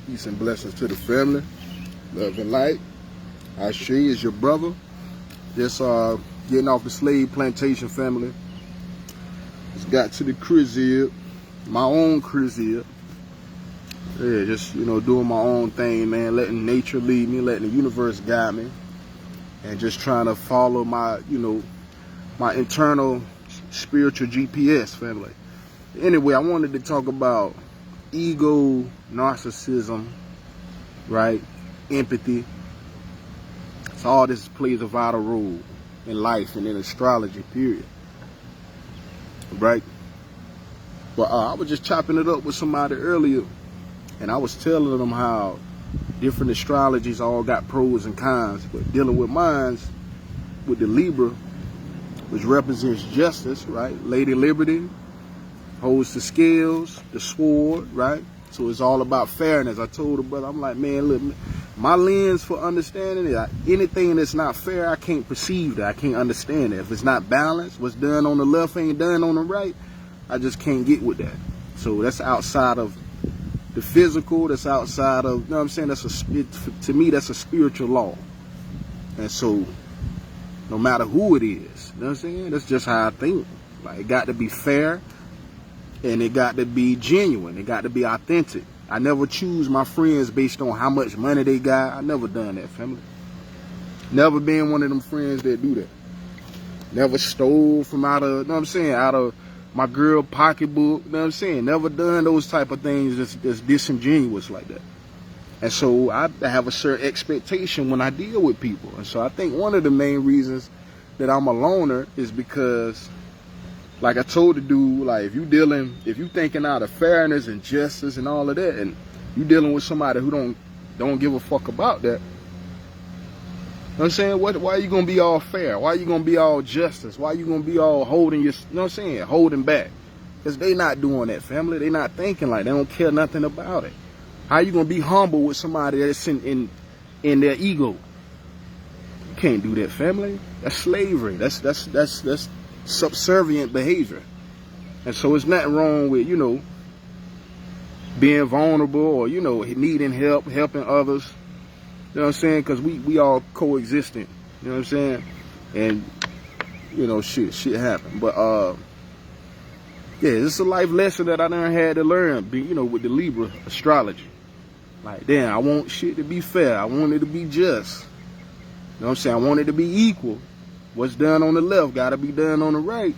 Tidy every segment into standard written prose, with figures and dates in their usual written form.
Peace and blessings to the family. Love and light. I Shay is your brother. Just getting off the slave plantation, family. Just got to the crib, my own crib. Yeah, just, doing my own thing, man. Letting nature lead me, letting the universe guide me. And just trying to follow my, my internal spiritual GPS, family. Anyway, I wanted to talk about ego, narcissism, right? Empathy. So all this plays a vital role in life and in astrology, period. Right? But I was just chopping it up with somebody earlier, and I was telling them how different astrologies all got pros and cons, but dealing with mine, with the Libra, which represents justice, right? Lady Liberty holds the scales, the sword, right? So it's all about fairness. I told her, brother, I'm like, man, look, my lens for understanding it, anything that's not fair, I can't perceive that. I can't understand it. If it's not balanced, what's done on the left ain't done on the right, I just can't get with that. So that's outside of the physical, that's outside of, you know what I'm saying? To me, that's a spiritual law. And so, no matter who it is, you know what I'm saying? That's just how I think. Like, it got to be fair, and it got to be genuine. It got to be authentic. I never choose my friends based on how much money they got. I never done that, family. Never been one of them friends that do that. Never stole from out of, you know what I'm saying, out of my girl pocketbook, you know what I'm saying? Never done those type of things that's disingenuous like that. And so I have a certain expectation when I deal with people. And so I think one of the main reasons that I'm a loner is because, like I told the dude, like if you thinking out of fairness and justice and all of that, and you dealing with somebody who don't give a fuck about that, you know what I'm saying? Why are you gonna be all fair? Why are you gonna be all justice? Why are you gonna be all holding your, you know what I'm saying, holding back? Because they not doing that, family. They not thinking like, they don't care nothing about it. How you gonna be humble with somebody that's in their ego? You can't do that, family. That's slavery. That's subservient behavior. And so it's nothing wrong with, being vulnerable or, needing help, helping others. You know what I'm saying? Because we all coexistent. You know what I'm saying? And, shit happened. But, yeah, it's a life lesson that I done had to learn, with the Libra astrology. Like, damn, I want shit to be fair. I want it to be just. You know what I'm saying? I want it to be equal. What's done on the left got to be done on the right.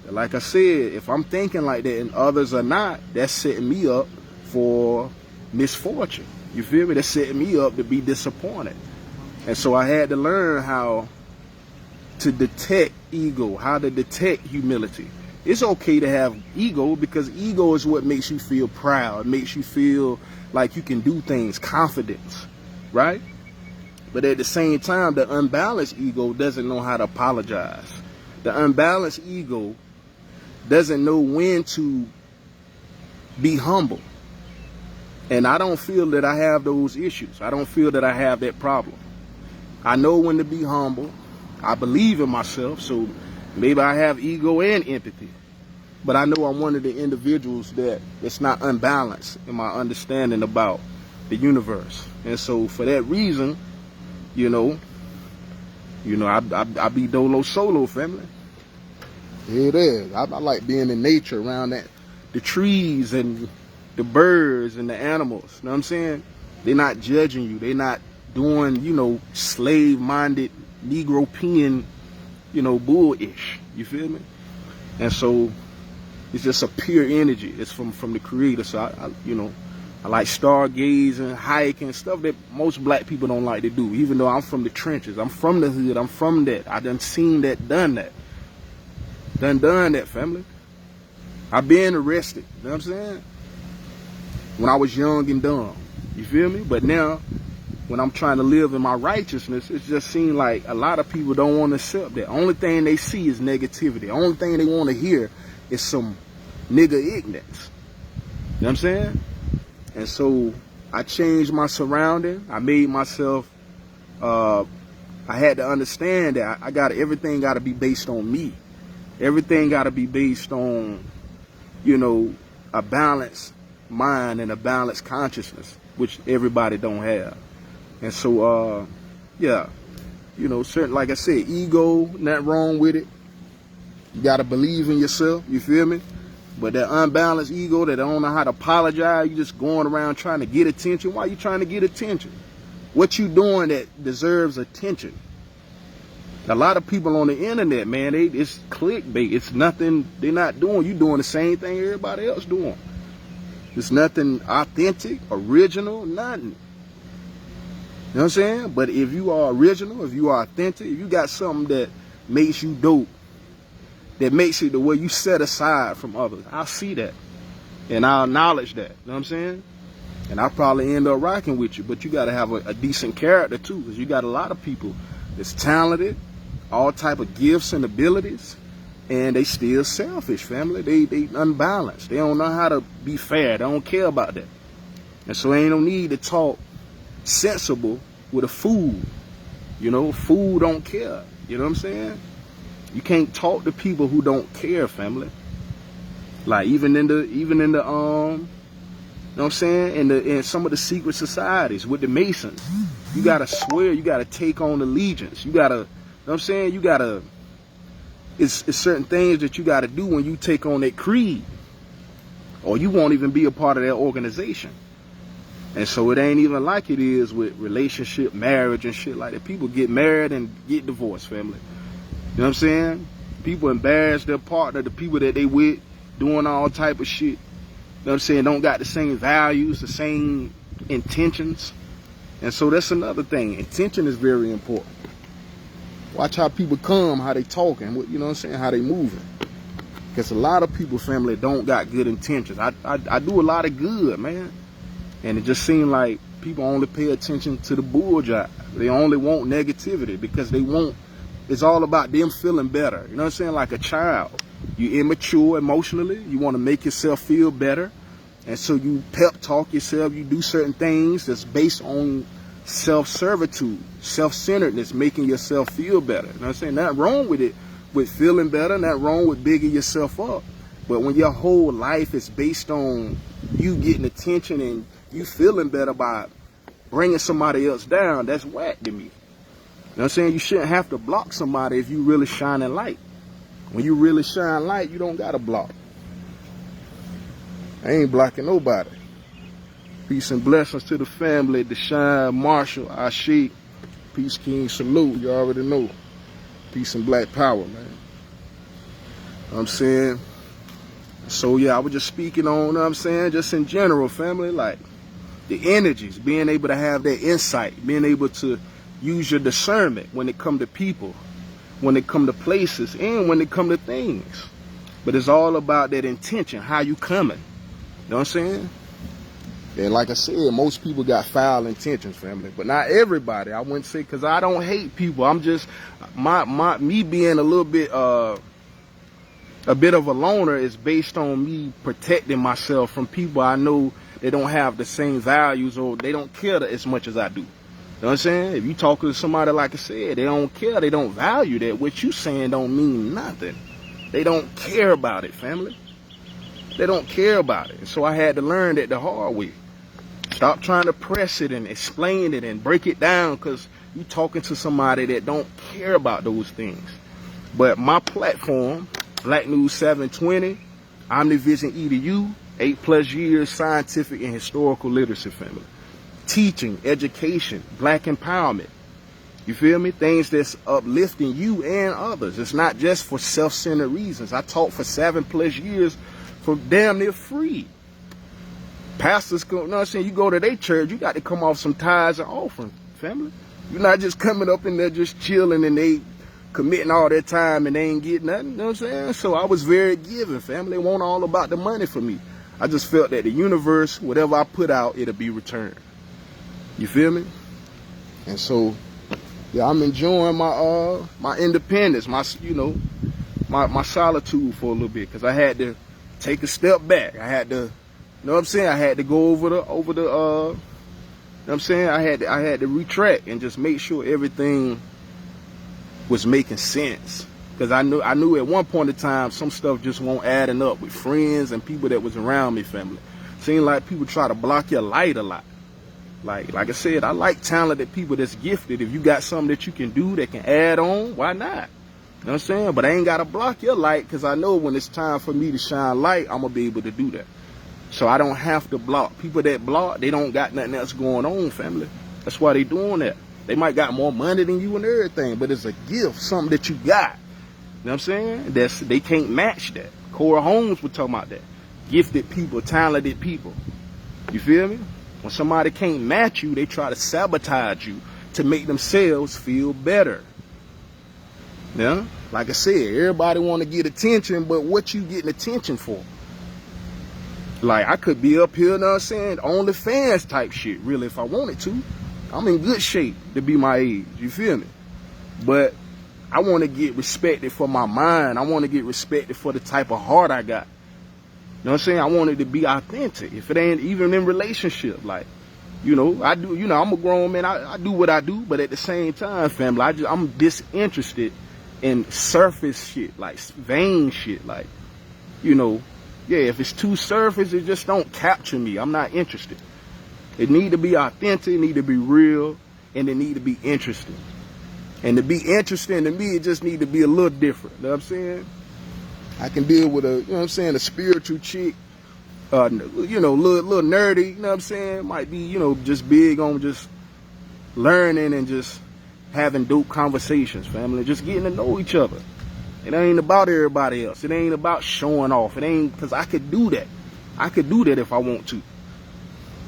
And like I said, if I'm thinking like that and others are not, that's setting me up for misfortune. You feel me? That's setting me up to be disappointed. And so I had to learn how to detect ego, how to detect humility. It's okay to have ego because ego is what makes you feel proud, makes you feel like you can do things, confidence, right? But at the same time, the unbalanced ego doesn't know how to apologize. The unbalanced ego doesn't know when to be humble. And I don't feel that I have those issues. I don't feel that I have that problem. I know when to be humble. I believe in myself, so maybe I have ego and empathy. But I know I'm one of the individuals that it's not unbalanced in my understanding about the universe. And so for that reason, I be dolo solo, family. It is. I like being in nature around the trees and the birds and the animals. You know what I'm saying? They're not judging you. They're not doing, slave-minded, Negro-peon, bull-ish. You feel me? And so it's just a pure energy. It's from the Creator. So I like stargazing, hiking, stuff that most black people don't like to do, even though I'm from the trenches. I'm from the hood. I'm from that. I done seen that, done that. Done that, family. I've been arrested. You know what I'm saying? When I was young and dumb. You feel me? But now, when I'm trying to live in my righteousness, it just seems like a lot of people don't want to accept that. Only thing they see is negativity. The only thing they want to hear is some nigga ignorance. You know what I'm saying? And so I changed my surrounding. I made myself, I had to understand that everything got to be based on me. Everything got to be based on, a balanced mind and a balanced consciousness. which everybody don't have. And so, yeah, you know, certain, like I said, ego, nothing wrong with it. You got to believe in yourself, you feel me? But that unbalanced ego that don't know how to apologize, you just going around trying to get attention. Why are you trying to get attention? What you doing that deserves attention? A lot of people on the internet, man, it's clickbait. It's nothing they're not doing. You doing the same thing everybody else doing. It's nothing authentic, original, nothing. You know what I'm saying? But if you are original, if you are authentic, if you got something that makes you dope, that makes it the way you set aside from others, I'll see that. And I'll acknowledge that. You know what I'm saying? And I'll probably end up rocking with you. But you got to have a decent character, too. Because you got a lot of people that's talented, all type of gifts and abilities, and they still selfish, family. They unbalanced. They don't know how to be fair. They don't care about that. And so ain't no need to talk sensible with a fool. You know, fool don't care. You know what I'm saying? You can't talk to people who don't care, family. Like even in the you know what I'm saying? In some of the secret societies with the Masons, you gotta swear, you gotta take on allegiance. You gotta, you know what I'm saying? You gotta, it's certain things that you gotta do when you take on that creed, or you won't even be a part of that organization. And so it ain't even like it is with relationship, marriage and shit like that. People get married and get divorced, family. You know what I'm saying? People embarrass their partner, the people that they with, doing all type of shit. You know what I'm saying? Don't got the same values, the same intentions. And so that's another thing. Intention is very important. Watch how people come, how they talking, you know what I'm saying, how they moving. Because a lot of people, family, don't got good intentions. I do a lot of good, man. And it just seems like people only pay attention to the bull jive. They only want negativity because they want, it's all about them feeling better. You know what I'm saying? Like a child. You immature emotionally. You want to make yourself feel better. And so you pep talk yourself. You do certain things that's based on self-servitude, self-centeredness, making yourself feel better. You know what I'm saying? Nothing wrong with it, with feeling better. Nothing wrong with bigging yourself up. But when your whole life is based on you getting attention and you feeling better by bringing somebody else down, that's whack to me. You know what I'm saying? You shouldn't have to block somebody if you really shining light. When you really shine light, you don't got to block. I ain't blocking nobody. Peace and blessings to the family, Deshaun, Marshall, Ashiq. Peace, King, salute. You already know. Peace and black power, man. You know what I'm saying? So, yeah, I was just speaking on, you know what I'm saying, just in general, family, like the energies, being able to have that insight, being able to use your discernment when it come to people, when it come to places, and when it come to things. But it's all about that intention, how you coming. You know what I'm saying? And like I said, most people got foul intentions, family. But not everybody. I wouldn't say, because I don't hate people. I'm just, me being a little bit, a bit of a loner is based on me protecting myself from people I know they don't have the same values or they don't care as much as I do. You know what I'm saying? If you talk to somebody, like I said, they don't care, they don't value that. What you saying don't mean nothing. They don't care about it, family. They don't care about it. So I had to learn that the hard way. Stop trying to press it and explain it and break it down, because you talking to somebody that don't care about those things. But my platform, Black News 720, Omnivision EDU, 8+ years scientific and historical literacy, family. Teaching, education, black empowerment. You feel me? Things that's uplifting you and others. It's not just for self-centered reasons. I taught for 7+ years for damn near free. Pastors, you know what I'm saying? You go to their church, you got to come off some tithes and offerings, family. You're not just coming up in there just chilling and they committing all their time and they ain't getting nothing. You know what I'm saying? So I was very giving, family. It wasn't all about the money for me. I just felt that the universe, whatever I put out, it'll be returned. You feel me? And so, yeah, I'm enjoying my my independence, my, you know, my solitude for a little bit, because I had to take a step back. I had to, you know what I'm saying? I had to go over the you know what I'm saying? I had to retract and just make sure everything was making sense. Because I knew at one point in time some stuff just won't adding up with friends and people that was around me, family. Seemed like people try to block your light a lot. Like I said, I like talented people that's gifted. If you got something that you can do that can add on, why not? You know what I'm saying? But I ain't got to block your light, because I know when it's time for me to shine light, I'm going to be able to do that. So I don't have to block. People that block, they don't got nothing else going on, family. That's why they doing that. They might got more money than you and everything, but it's a gift, something that you got. You know what I'm saying? They can't match that. Cora Holmes was talking about that. Gifted people, talented people. You feel me? When somebody can't match you, they try to sabotage you to make themselves feel better. Yeah? Like I said, everybody want to get attention, but what you getting attention for? Like, I could be up here, you know what I'm saying, OnlyFans type shit, really, if I wanted to. I'm in good shape to be my age, you feel me? But I want to get respected for my mind. I want to get respected for the type of heart I got. You know what I'm saying? I want it to be authentic. If it ain't even in relationship, like, you know, I do, you know, I'm a grown man. I do what I do, but at the same time, family, I'm disinterested in surface shit, like vain shit, like, you know, yeah, if it's too surface, it just don't capture me. I'm not interested. It need to be authentic, it need to be real, and it need to be interesting. And to be interesting to me, it just need to be a little different. You know what I'm saying? I can deal with a, you know what I'm saying, a spiritual chick, you know, little nerdy, you know what I'm saying? Might be, you know, just big on just learning and just having dope conversations, family, just getting to know each other. It ain't about everybody else. It ain't about showing off. It ain't, because I could do that. I could do that if I want to.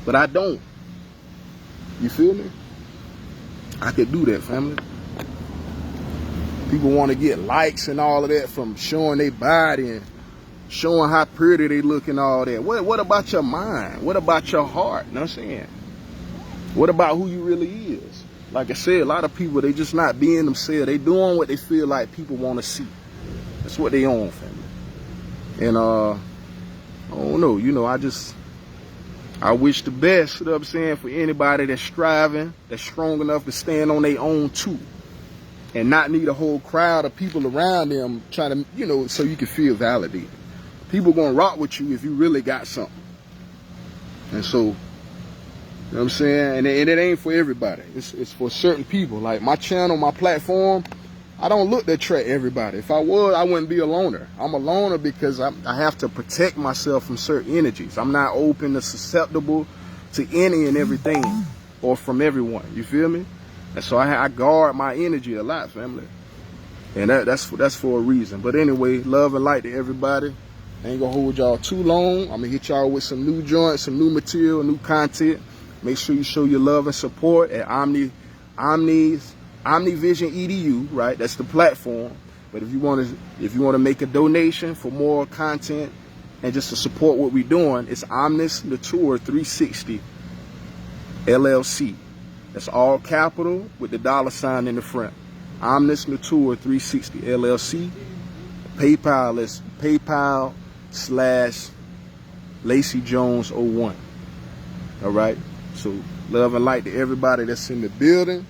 But I don't. You feel me? I could do that, family. People want to get likes and all of that from showing their body and showing how pretty they look and all that. What about your mind? What about your heart? You know what I'm saying? What about who you really is? Like I said, a lot of people, they just not being themselves. They doing what they feel like people want to see. That's what they on, family. And I don't know, you know, I wish the best, you know what I'm saying, for anybody that's striving, that's strong enough to stand on their own too. And not need a whole crowd of people around them trying to, you know, so you can feel validated. People gonna rock with you if you really got something. And so, you know what I'm saying? And it ain't for everybody. It's for certain people. Like my channel, my platform, I don't look to attract everybody. If I was, I wouldn't be a loner. I'm a loner because I have to protect myself from certain energies. I'm not open or susceptible to any and everything or from everyone. You feel me? And so I guard my energy a lot, family. And that's for a reason. But anyway, love and light to everybody. I ain't gonna hold y'all too long. I'm gonna hit y'all with some new joints, some new material, new content. Make sure you show your love and support at Omnivision EDU, right? That's the platform. But if you want to make a donation for more content and just to support what we're doing, it's Omnis Nature 360 LLC. That's all capital with the $sign in the front. Omnis Nature 360 LLC. PayPal is PayPal/LaceyJones01. All right. So love and light to everybody that's in the building.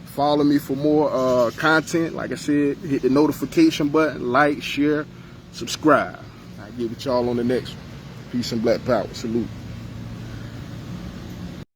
Follow me for more content. Like I said, hit the notification button, like, share, subscribe. I'll give it y'all on the next one. Peace and black power. Salute.